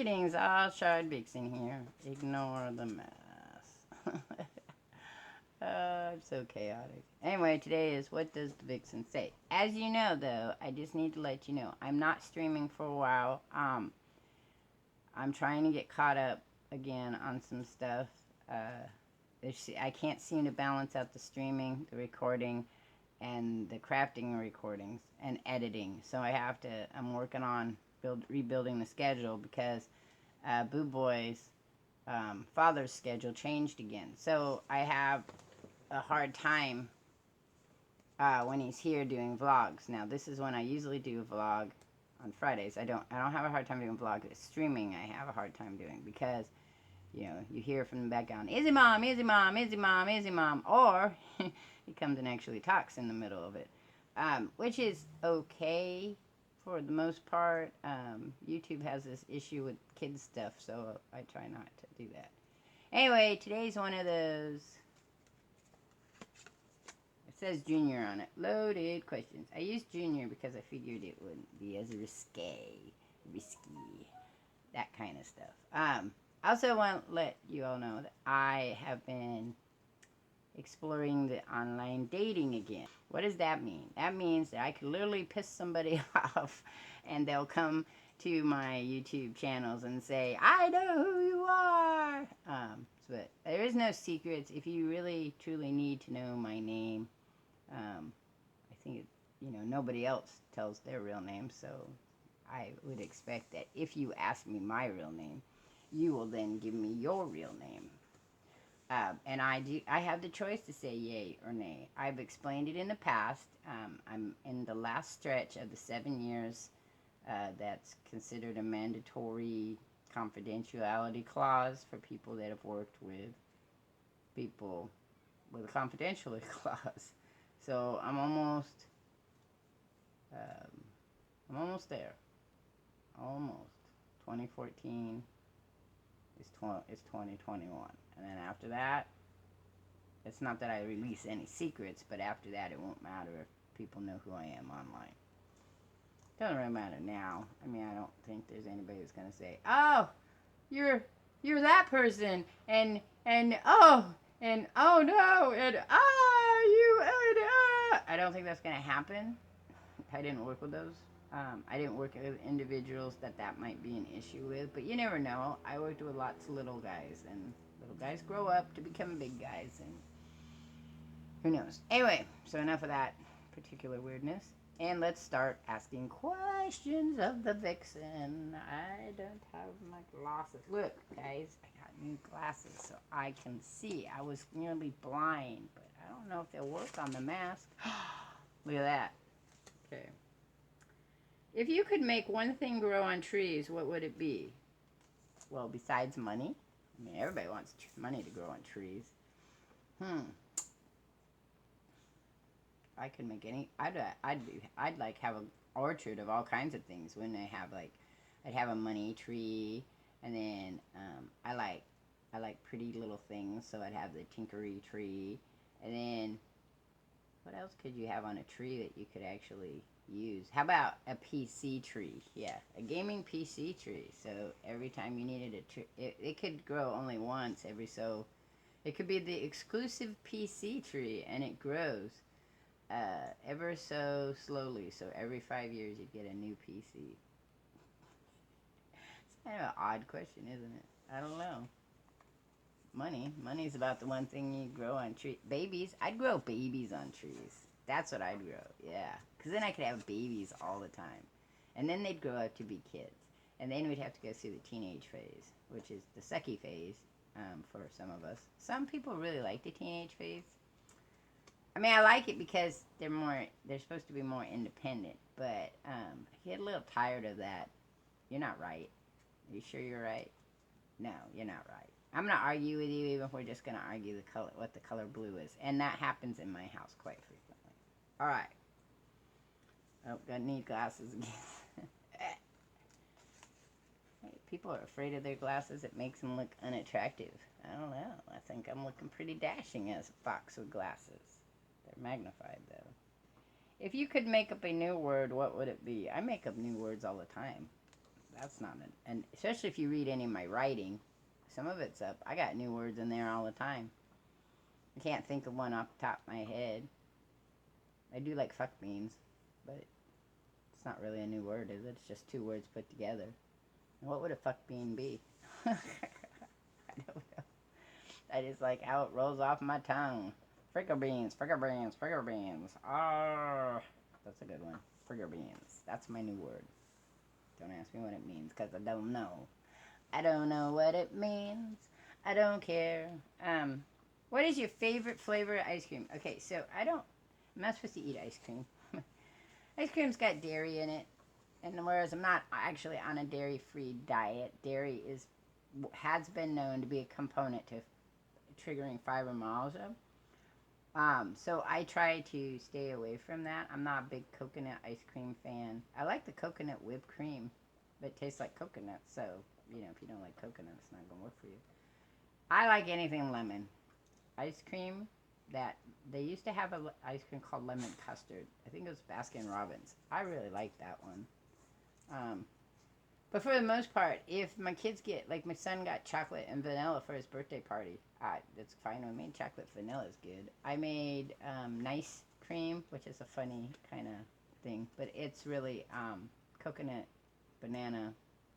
Greetings, all Shardvixen here. Ignore the mess. I'm so chaotic. Anyway, today is what does the Vixen say? As you know, though, I just need to let you know I'm not streaming for a while. I'm trying to get caught up again on some stuff. I can't seem to balance out the streaming, the recording, and the crafting recordings and editing. So I'm working on rebuilding the schedule because Boo Boy's father's schedule changed again. So I have a hard time when he's here doing vlogs. Now this is when I usually do a vlog on Fridays. I don't have a hard time doing vlog. Streaming I have a hard time doing because you hear from the background, Izzy mom, Izzy mom, Izzy mom, Izzy mom, or he comes and actually talks in the middle of it, which is okay for the most part. YouTube has this issue with kids stuff, so I try not to do that. Anyway, today's one of those. It says Junior on it. Loaded questions. I used Junior because I figured it wouldn't be as risky, that kind of stuff. I also want to let you all know that I have been exploring the online dating again. What does that mean? That means that I could literally piss somebody off and they'll come to my YouTube channels and say, I know who you are. But there is no secrets. If you really truly need to know my name, I think nobody else tells their real name, so I would expect that if you ask me my real name, you will then give me your real name. And I have the choice to say yay or nay. I've explained it in the past. I'm in the last stretch of the 7 years that's considered a mandatory confidentiality clause for people that have worked with people with a confidentiality clause. So I'm almost there. Almost. 2014 is 2021. And then after that, it's not that I release any secrets, but after that it won't matter if people know who I am online. Doesn't really matter now. I mean, I don't think there's anybody that's gonna say, "Oh, you're that person," and oh no, and I don't think that's gonna happen. I didn't work with those. I didn't work with individuals that might be an issue with, but you never know. I worked with lots of little guys, and little guys grow up to become big guys, and who knows. Anyway, so enough of that particular weirdness, and let's start asking questions of the Vixen. I don't have my glasses. Look, guys, I got new glasses so I can see. I was nearly blind, but I don't know if they'll work on the mask. Look at that. Okay. If you could make one thing grow on trees, what would it be? Well, besides money. I mean, everybody wants money to grow on trees. I could make any. I'd like have an orchard of all kinds of things. Wouldn't I have I'd have a money tree, and then I like pretty little things, so I'd have the tinkery tree, and then what else could you have on a tree that you could actually use? How about a PC tree? Yeah, a gaming PC tree. So every time you needed a tree, it could grow only once every so. It could be the exclusive PC tree, and it grows ever so slowly. So every 5 years you'd get a new PC. It's kind of an odd question, isn't it? I don't know. Money's about the one thing you grow on trees. Babies, I'd grow babies on trees. That's what I'd grow, yeah. Because then I could have babies all the time. And then they'd grow up to be kids. And then we'd have to go through the teenage phase, which is the sucky phase for some of us. Some people really like the teenage phase. I mean, I like it because they're supposed to be more independent. But I get a little tired of that. You're not right. Are you sure you're right? No, you're not right. I'm going to argue with you even if we're just going to argue what the color blue is. And that happens in my house quite frequently. Alright. Oh, gonna need glasses again. People are afraid of their glasses. It makes them look unattractive. I don't know. I think I'm looking pretty dashing as a fox with glasses. They're magnified, though. If you could make up a new word, what would it be? I make up new words all the time. That's not an... And especially if you read any of my writing, some of it's up. I got new words in there all the time. I can't think of one off the top of my head. I do like fuck beans, but it's not really a new word, is it? It's just two words put together. And what would a fuck bean be? I don't know. I just like how it rolls off my tongue. Fricker beans, fricker beans, fricker beans. Ah, that's a good one. Fricker beans. That's my new word. Don't ask me what it means, because I don't know. I don't know what it means. I don't care. What is your favorite flavor of ice cream? Okay, so I'm not supposed to eat ice cream. Ice cream's got dairy in it, and whereas I'm not actually on a dairy-free diet, dairy has been known to be a component to triggering fibromyalgia. So I try to stay away from that. I'm not a big coconut ice cream fan. I like the coconut whipped cream, but it tastes like coconut, so, you know, if you don't like coconut, it's not going to work for you. I like anything lemon. Ice cream, that they used to have an ice cream called lemon custard. I think it was Baskin Robbins. I really like that one. But for the most part, if my kids get, like my son got chocolate and vanilla for his birthday party, that's fine with me. Chocolate vanilla is good. I made nice cream, which is a funny kind of thing, but it's really coconut banana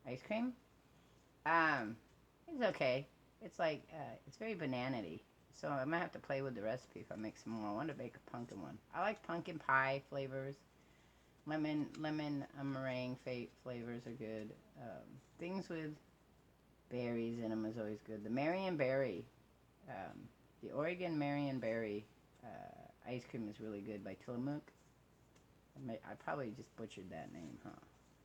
ice cream. It's okay. It's like, it's very banana-y. So I might have to play with the recipe if I make some more. I want to bake a pumpkin one. I like pumpkin pie flavors. Lemon meringue flavors are good. Things with berries in them is always good. The Marion Berry, the Oregon Marion Berry ice cream is really good by Tillamook. I probably just butchered that name, huh?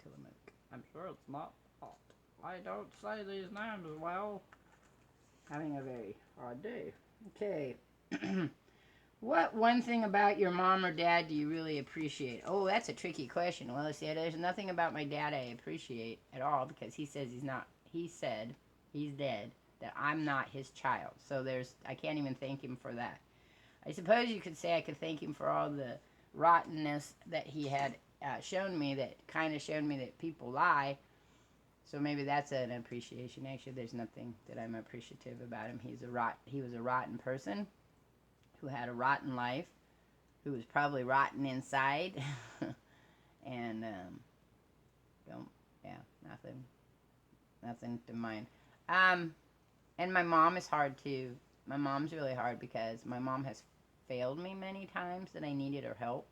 Tillamook. I'm sure it's not hot. I don't say these names well. Having a very hard day. Okay. What one thing about your mom or dad do you really appreciate? Oh, that's a tricky question. Well, see, there's nothing about my dad I appreciate at all because he says he said, he's dead, that I'm not his child. So I can't even thank him for that. I suppose you could say I could thank him for all the rottenness that he had shown me, that kind of showed me that people lie. So maybe that's an appreciation. Actually, there's nothing that I'm appreciative about him. He was a rotten person who had a rotten life, who was probably rotten inside, and nothing to mind. And my mom is hard too. My mom's really hard because my mom has failed me many times that I needed her help.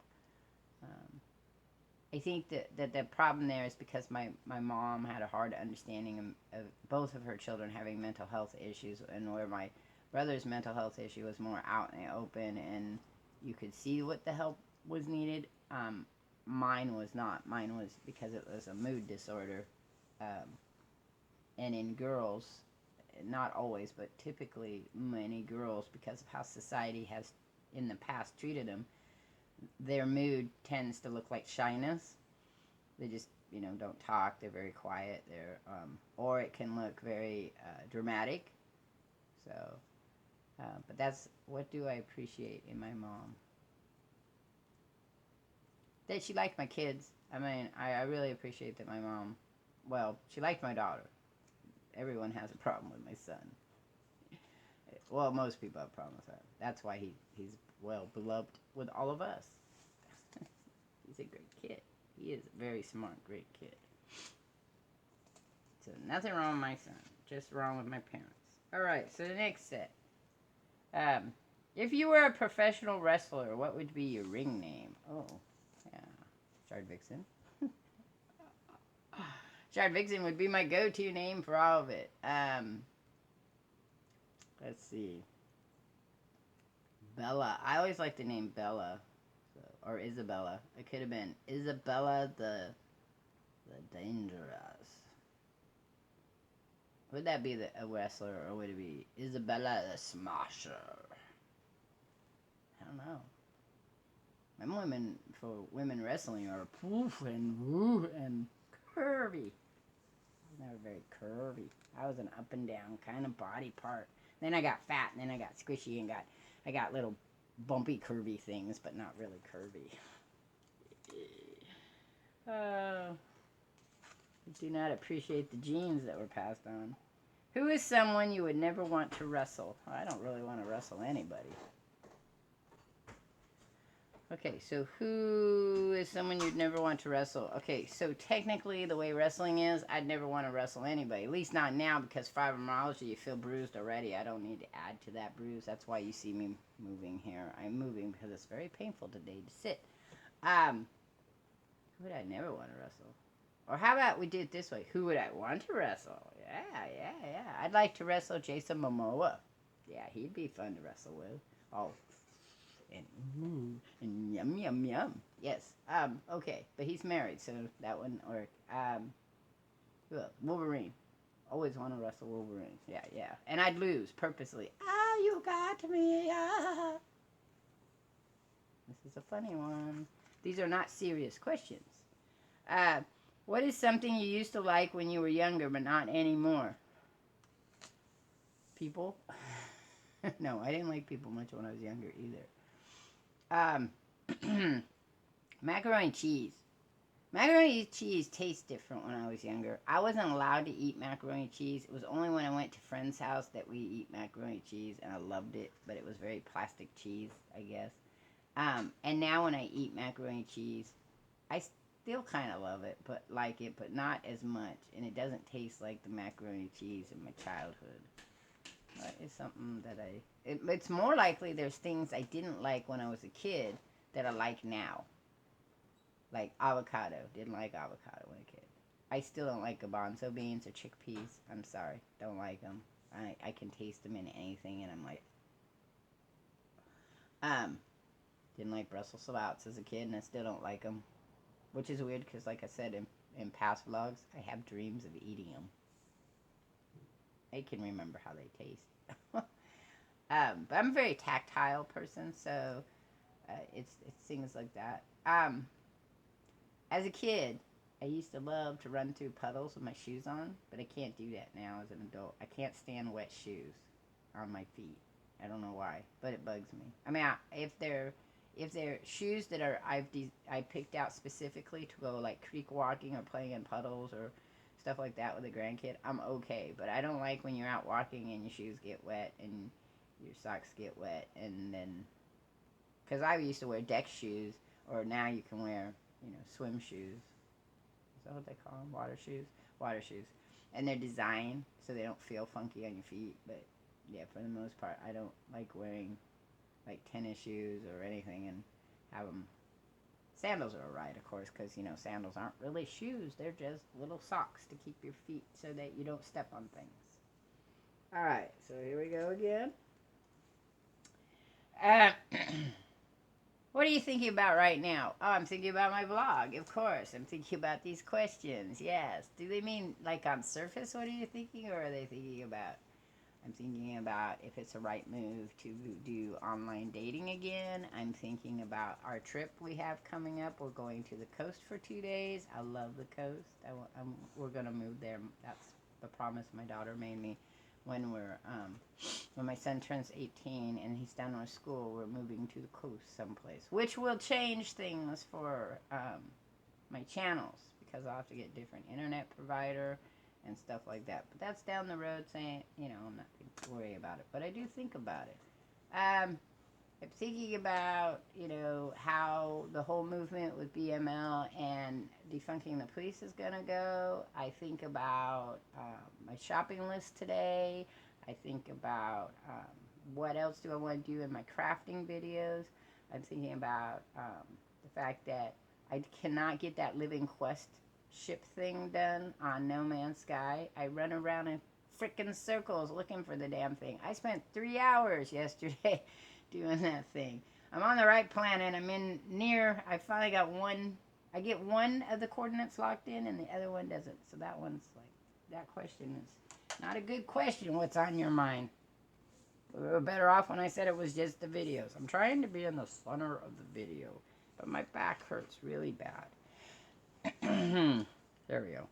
I think that the problem there is because my mom had a hard understanding of both of her children having mental health issues, and where my brother's mental health issue was more out in the open and you could see what the help was needed. Mine was not. Mine was because it was a mood disorder. And in girls, not always, but typically many girls, because of how society has in the past treated them, their mood tends to look like shyness. They just, don't talk. They're very quiet. Or it can look very dramatic. So, but that's, what do I appreciate in my mom? That she liked my kids. I mean, I really appreciate that my mom, well, she liked my daughter. Everyone has a problem with my son. Well, most people have a problem with that. That's why he's well beloved with all of us. He's a great kid. He is a very smart, great kid. So nothing wrong with my son. Just wrong with my parents. Alright, so the next set. If you were a professional wrestler, what would be your ring name? Oh, yeah. Shardvixen. Shardvixen would be my go-to name for all of it. Let's see. Bella. I always like the name Bella. Or Isabella. It could have been Isabella the Dangerous. Would that be a wrestler, or would it be Isabella the Smasher? I don't know. My women, for women wrestling, are poof and woo and curvy. I was never very curvy. I was an up and down kind of body part. Then I got fat, and then I got squishy, and I got little bumpy, curvy things, but not really curvy. You do not appreciate the genes that were passed on. Who is someone you would never want to wrestle? I don't really want to wrestle anybody. Okay, so who is someone you'd never want to wrestle? Okay, so technically the way wrestling is, I'd never want to wrestle anybody. At least not now, because fibromyalgia, you feel bruised already. I don't need to add to that bruise. That's why you see me moving here. I'm moving because it's very painful today to sit. Who would I never want to wrestle? Or how about we do it this way? Who would I want to wrestle? Yeah. I'd like to wrestle Jason Momoa. Yeah, he'd be fun to wrestle with. Oh, and yum. Yes. Okay, but he's married, so that wouldn't work. Who else? Wolverine. Always want to wrestle Wolverine. Yeah. And I'd lose purposely. You got me. This is a funny one. These are not serious questions. What is something you used to like when you were younger, but not anymore? People? No, I didn't like people much when I was younger either. Macaroni and cheese. Macaroni and cheese tastes different when I was younger. I wasn't allowed to eat macaroni and cheese. It was only when I went to friend's house that we eat macaroni and cheese, and I loved it, but it was very plastic cheese, I guess. And now when I eat macaroni and cheese, I still kind of love it, but like it, but not as much, and it doesn't taste like the macaroni and cheese in my childhood. That is something that it's more likely there's things I didn't like when I was a kid that I like now. Like avocado. Didn't like avocado when a kid. I still don't like garbanzo beans or chickpeas. I'm sorry. Don't like them. I can taste them in anything, and I'm like... Didn't like Brussels sprouts as a kid, and I still don't like them. Which is weird, because like I said in past vlogs, I have dreams of eating them. I can remember how they taste. But I'm a very tactile person, so it's things like that. As a kid, I used to love to run through puddles with my shoes on, but I can't do that now as an adult. I can't stand wet shoes on my feet. I don't know why, but it bugs me. I mean, if they're shoes that I picked out specifically to go like creek walking or playing in puddles or stuff like that with a grandkid, I'm okay. But I don't like when you're out walking and your shoes get wet and your socks get wet, and then, because I used to wear deck shoes, or now you can wear, swim shoes. Is that what they call them? Water shoes. And they're designed so they don't feel funky on your feet. But yeah, for the most part, I don't like wearing like tennis shoes or anything and have them. Sandals are alright, of course, because, sandals aren't really shoes. They're just little socks to keep your feet so that you don't step on things. Alright, so here we go again. What are you thinking about right now? Oh, I'm thinking about my vlog, of course. I'm thinking about these questions, yes. Do they mean, like, on surface, what are you thinking, or are they thinking about... I'm thinking about if it's a right move to do online dating again. I'm thinking about our trip we have coming up. We're going to the coast for 2 days. I love the coast. We're going to move there. That's the promise my daughter made me when my son turns 18 and he's done with school. We're moving to the coast someplace, which will change things for my channels, because I'll have to get a different internet provider and stuff like that. But that's down the road, saying, I'm not going to worry about it. But I do think about it. I'm thinking about, how the whole movement with BML and defunking the police is going to go. I think about my shopping list today. I think about what else do I want to do in my crafting videos. I'm thinking about the fact that I cannot get that Living Quest ship thing done on No Man's Sky. I run around in frickin' circles looking for the damn thing. I spent 3 hours yesterday doing that thing. I'm on the right planet. I'm I finally got one. I get one of the coordinates locked in and the other one doesn't. So that one's like, that question is not a good question. What's on your mind? We were better off when I said it was just the videos. I'm trying to be in the center of the video, but my back hurts really bad. There we go.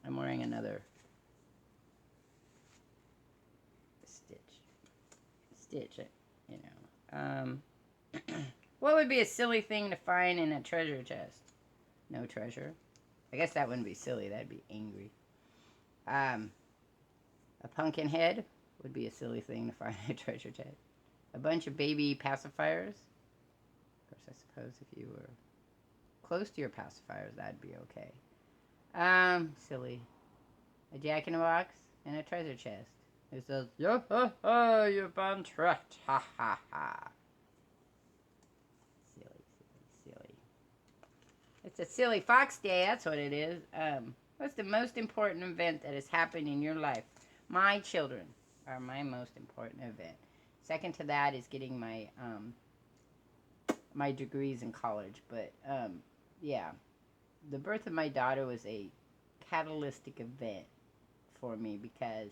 I'm wearing another stitch, What would be a silly thing to find in a treasure chest? No treasure. I guess that wouldn't be silly. That'd be angry. Um, a pumpkin head would be a silly thing to find in a treasure chest. A bunch of baby pacifiers. Of course, I suppose if you were close to your pacifiers, that'd be okay. Silly. A jack-in-the-box and a treasure chest. It says, yo ho ho, you've been tricked. Ha ha ha. Silly, silly, silly. It's a silly fox day, that's what it is. What's the most important event that has happened in your life? My children are my most important event. Second to that is getting my my degrees in college. But yeah, the birth of my daughter was a catalytic event for me because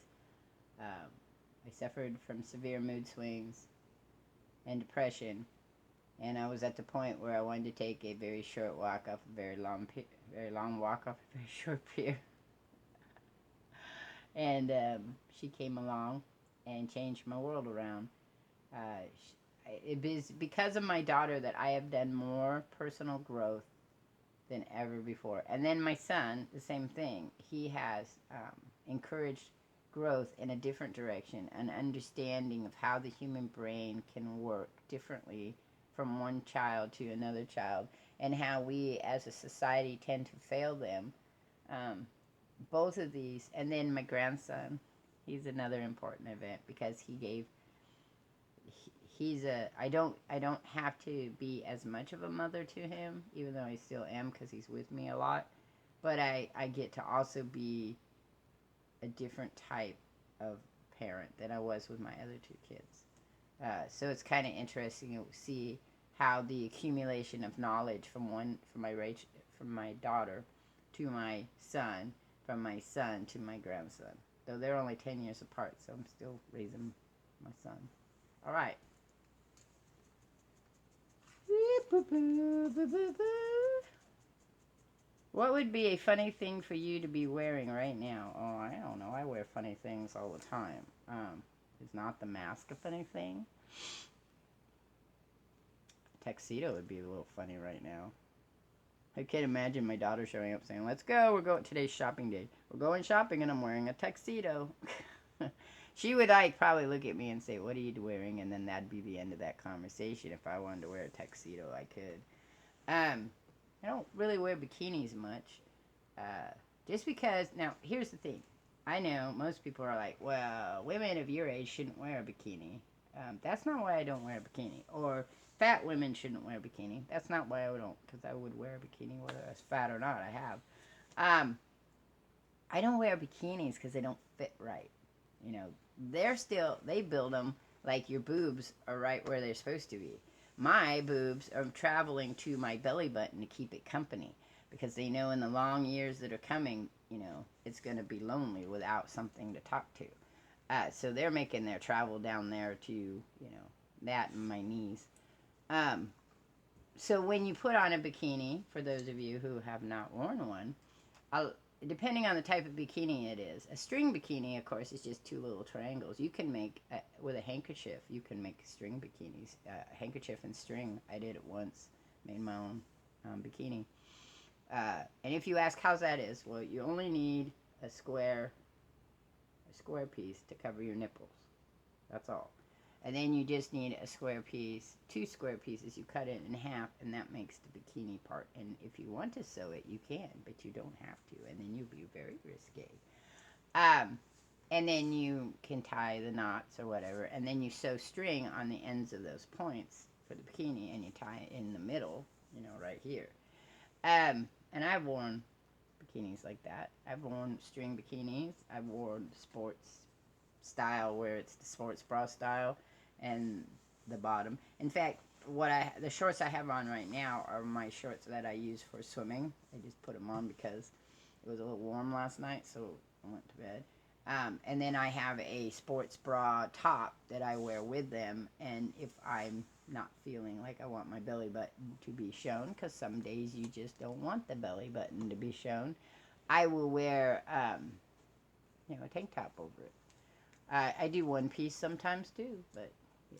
I suffered from severe mood swings and depression, and I was at the point where I wanted to take a very short walk off a very long walk off a very short pier. And she came along and changed my world around. It is because of my daughter that I have done more personal growth than ever before. And then my son, the same thing. He has encouraged growth in a different direction, an understanding of how the human brain can work differently from one child to another child, and how we as a society tend to fail them. Both of these, and then my grandson, he's another important event because I don't have to be as much of a mother to him, even though I still am because he's with me a lot, but I get to also be a different type of parent than I was with my other two kids. So it's kind of interesting to see how the accumulation of knowledge from my daughter to my son, from my son to my grandson. Though they're only 10 years apart, so I'm still raising my son. All right. What would be a funny thing for you to be wearing right now? Oh, I don't know. I wear funny things all the time. Is not the mask a funny thing? Tuxedo would be a little funny right now. I can't imagine my daughter showing up saying, let's go, we're going, today's shopping day. We're going shopping and I'm wearing a tuxedo. She would probably look at me and say, what are you wearing? And then that'd be the end of that conversation. If I wanted to wear a tuxedo, I could. I don't really wear bikinis much. Just because, now, here's the thing. I know most people are like, well, women of your age shouldn't wear a bikini. That's not why I don't wear a bikini. Or fat women shouldn't wear a bikini. That's not why I don't, because I would wear a bikini whether I was fat or not. I have. I don't wear bikinis because they don't fit right. You know, they build them like your boobs are right where they're supposed to be. My boobs are traveling to my belly button to keep it company because they know in the long years that are coming, you know, it's going to be lonely without something to talk to. So they're making their travel down there to, you know, that and my knees. So when you put on a bikini, for those of you who have not worn one, depending on the type of bikini it is, a string bikini, of course, is just two little triangles. You can make, with a handkerchief, you can make string bikinis. Handkerchief and string, I did it once, made my own bikini. And if you ask how that is, well, you only need a square piece to cover your nipples. That's all. And then you just need a square piece, 2 square pieces, you cut it in half, and that makes the bikini part. And if you want to sew it, you can, but you don't have to, and then you'll be very risque. And then you can tie the knots or whatever, and then you sew string on the ends of those points for the bikini, and you tie it in the middle, you know, right here. And I've worn bikinis like that. I've worn string bikinis. I've worn sports style, where it's the sports bra style, and the bottom. In fact, the shorts I have on right now are my shorts that I use for swimming. I just put them on because it was a little warm last night, so I went to bed. And then I have a sports bra top that I wear with them, and if I'm not feeling like I want my belly button to be shown, because some days you just don't want the belly button to be shown, I will wear, you know, a tank top over it. I do one piece sometimes too, but yeah,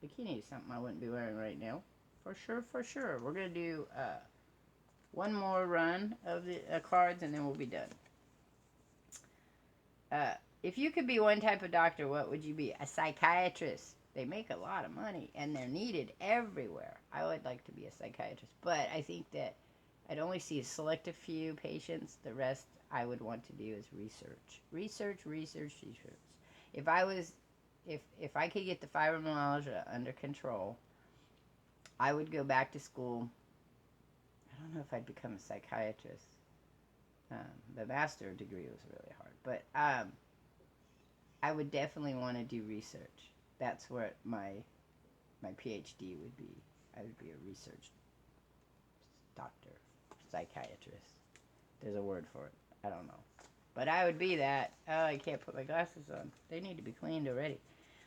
bikini is something I wouldn't be wearing right now. For sure, for sure. We're going to do one more run of the cards, and then we'll be done. Uh, if you could be one type of doctor, what would you be? A psychiatrist. They make a lot of money, and they're needed everywhere. I would like to be a psychiatrist, but I think that I'd only see a selective few patients. The rest I would want to do is research. Research, research, research. If I was if I could get the fibromyalgia under control, I would go back to school. I don't know if I'd become a psychiatrist. The master degree was really hard, but I would definitely want to do research. That's what my PhD would be. I would be a research doctor, psychiatrist. There's a word for it. I don't know. But I would be that. Oh, I can't put my glasses on. They need to be cleaned already.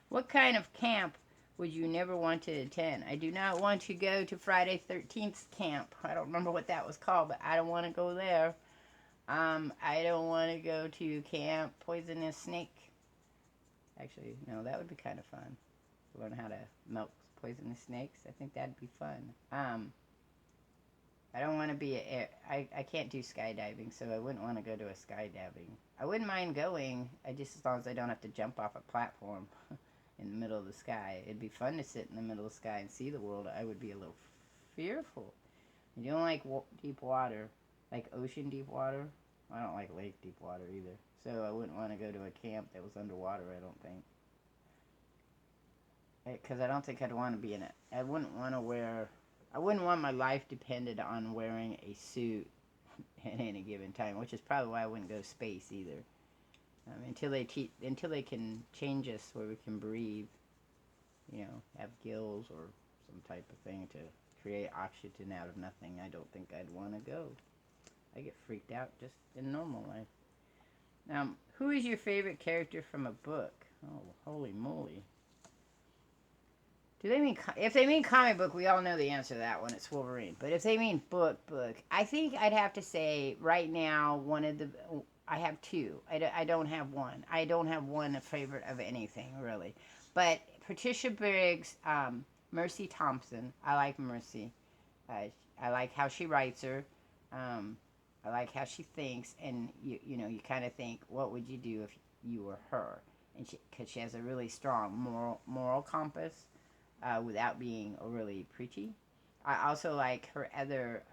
What kind of camp would you never want to attend? I do not want to go to Friday 13th camp. I don't remember what that was called, but I don't want to go there. I don't want to go to Camp Poisonous Snake. Actually, no, that would be kind of fun. Learn how to milk poisonous snakes. I think that'd be fun. I don't want to be I can't do skydiving, so I wouldn't want to go to a skydiving. I wouldn't mind going, just as long as I don't have to jump off a platform in the middle of the sky. It'd be fun to sit in the middle of the sky and see the world. I would be a little fearful. You don't like deep water, like ocean deep water? I don't like lake deep water either. So I wouldn't want to go to a camp that was underwater, I don't think. Because I don't think I'd want to be in it. I wouldn't want my life depended on wearing a suit at any given time, which is probably why I wouldn't go to space either. Until they can change us where we can breathe, have gills or some type of thing to create oxygen out of nothing. I don't think I'd want to go. I get freaked out just in normal life. Who is your favorite character from a book? Oh, holy moly. If they mean comic book, we all know the answer to that one. It's Wolverine. But if they mean book, I think I'd have to say right now I have two. I don't have one. I don't have one favorite of anything really. But Patricia Briggs, Mercy Thompson. I like Mercy. I like how she writes her. I like how she thinks, and you kind of think, what would you do if you were her? And because she has a really strong moral compass. Without being overly preachy. I also like her other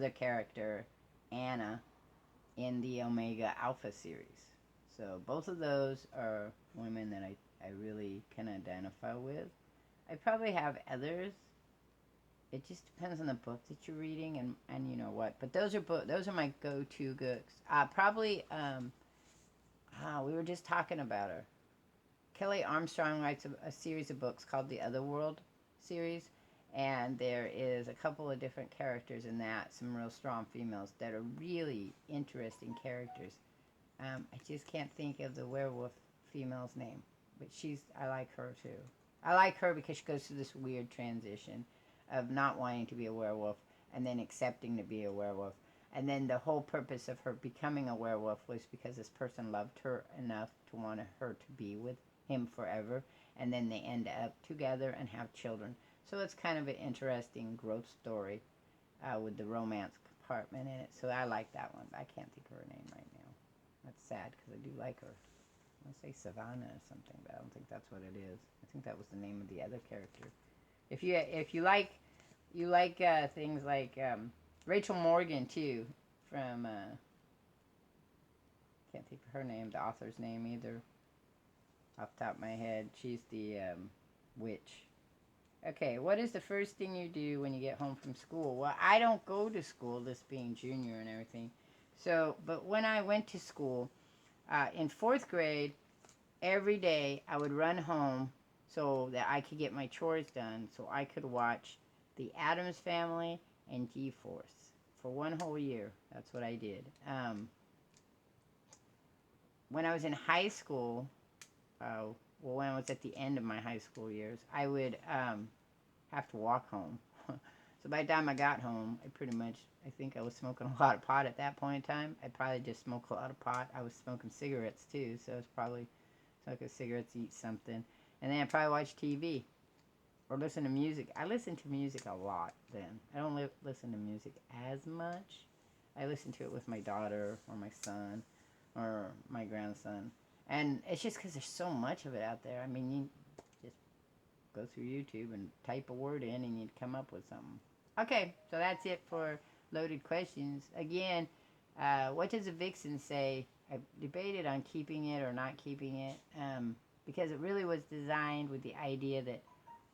character, Anna, in the Omega Alpha series. So both of those are women that I really can identify with. I probably have others. It just depends on the book that you're reading and you know what. But those are my go-to books. Probably we were just talking about her. Kelly Armstrong writes a series of books called the Otherworld series, and there is a couple of different characters in that, some real strong females that are really interesting characters. I just can't think of the werewolf female's name, but I like her too. I like her because she goes through this weird transition of not wanting to be a werewolf and then accepting to be a werewolf. And then the whole purpose of her becoming a werewolf was because this person loved her enough to want her to be with him forever, and then they end up together and have children. So it's kind of an interesting growth story with the romance compartment in it. So I like that one, but I can't think of her name right now. That's sad because I do like her. I want to say Savannah or something, but I don't think that's what it is. I think that was the name of the other character. If you like things like Rachel Morgan too, from can't think of her name, the author's name either. Off the top of my head, she's the witch. Okay, what is the first thing you do when you get home from school? Well, I don't go to school, this being junior and everything. So, but when I went to school, in 4th grade, every day I would run home so that I could get my chores done, so I could watch The Addams Family and G-Force for one whole year. That's what I did. When I was in high school, when I was at the end of my high school years, I would have to walk home. So by the time I got home, I think I was smoking a lot of pot at that point in time. I probably just smoked a lot of pot. I was smoking cigarettes too, so it's probably smoke a cigarettes, eat something, and then I probably watch TV. or listen to music. I listen to music a lot then. I don't listen to music as much. I listen to it with my daughter or my son or my grandson. And it's just because there's so much of it out there. I mean, you just go through YouTube and type a word in and you'd come up with something. Okay, so that's it for loaded questions. Again, what does a vixen say? I debated on keeping it or not keeping it because it really was designed with the idea that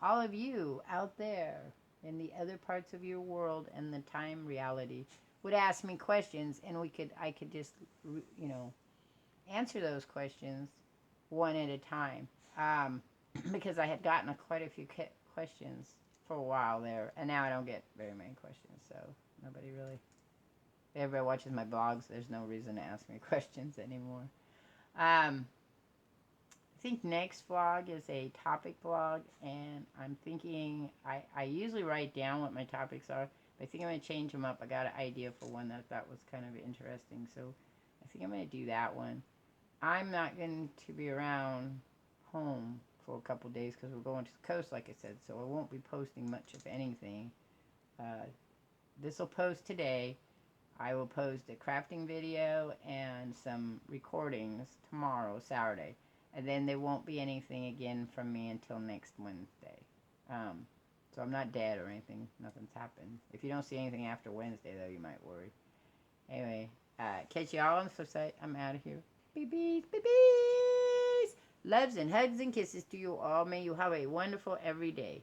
all of you out there in the other parts of your world and the time reality would ask me questions, and I could just answer those questions one at a time, because I had gotten quite a few questions for a while there, and now I don't get very many questions, so nobody really. If everybody watches my blogs, there's no reason to ask me questions anymore. I think next vlog is a topic vlog, and I'm thinking I usually write down what my topics are, but I think I'm going to change them up. I got an idea for one that I thought was kind of interesting, so I think I'm going to do that one. I'm not going to be around home for a couple days because we're going to the coast, like I said, so I won't be posting much of anything. This will post today. I will post a crafting video and some recordings tomorrow, Saturday. And then there won't be anything again from me until next Wednesday. So I'm not dead or anything. Nothing's happened. If you don't see anything after Wednesday, though, you might worry. Anyway, catch y'all on the flip side. I'm out of here. Beep, beep. Loves and hugs and kisses to you all. May you have a wonderful every day.